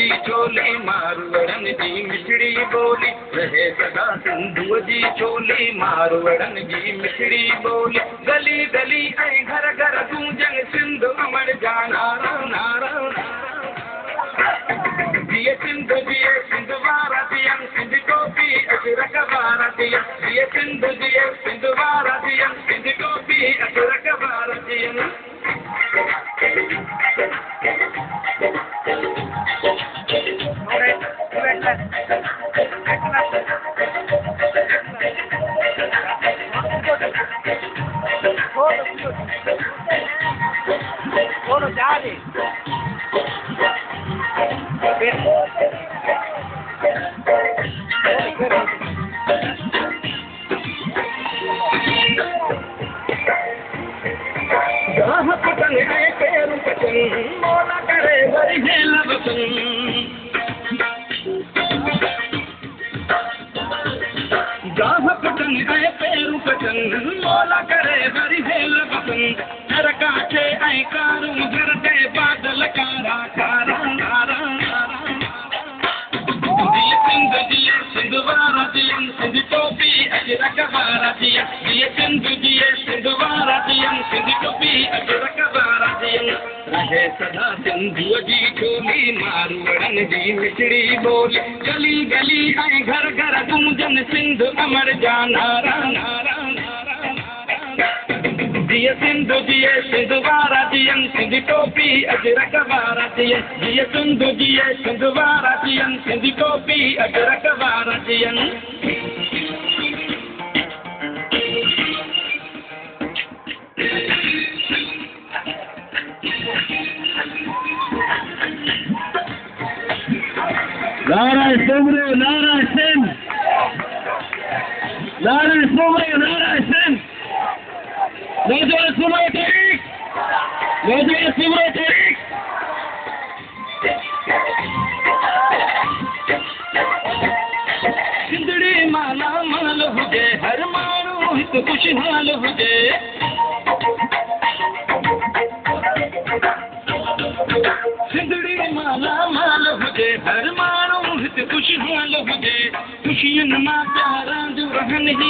जी चोली मारवड़न जी मिठड़ी बोली रहे सदा सिंधु जी चोली मारवड़न जी मिठड़ी बोली गली गली ऐं घर घर गूंजन सिंधु अमर जा नारा नारा जिए सिंधु जिए सिंधु वारा दियन सिंध टोपी अजरक वारा दियन जिए सिंधु जिए सिंधु वारा दियन सिंध टोपी अजरक वारा दियन मोला करे वरी हेल बसन गाह पटन ऐं पेरू पटन मोला करे वरी हेल बसन घर काठे ऐं कारूं घर ते बादल कारा कारा कारा जिए सिंध वारा दियन सिंध टोपी अजरक वारा दियन जिए सिंध वारा दियन सिंध टोपी अजरक वारा दियन रहे सदा सिंधु जी चोली मारवड़न जी मिठड़ी बोली गली गली ऐं घर घर गूंजन सिंधु अमर जा नारा नारा जिए सिंधु वारा दियन सिंध टोपी अजरक वारा दियन जिए सिंधु वारा दियन सिंध टोपी अजरक वारा दियन नारा सुमरो नारा सिंध नारा सुमरो नारा सिंध नौजवान सुमरो तहरीक नौजवान सुमरो तहरीक सिंधड़ी माला माल हुजे हर माण्हू हिकु खुशहाल हुजे सिंधड़ी माला माल हुजे हर माण्हू हिकु खुशहाल हुजे खुशियुनि मां प्यारा जो रहन ही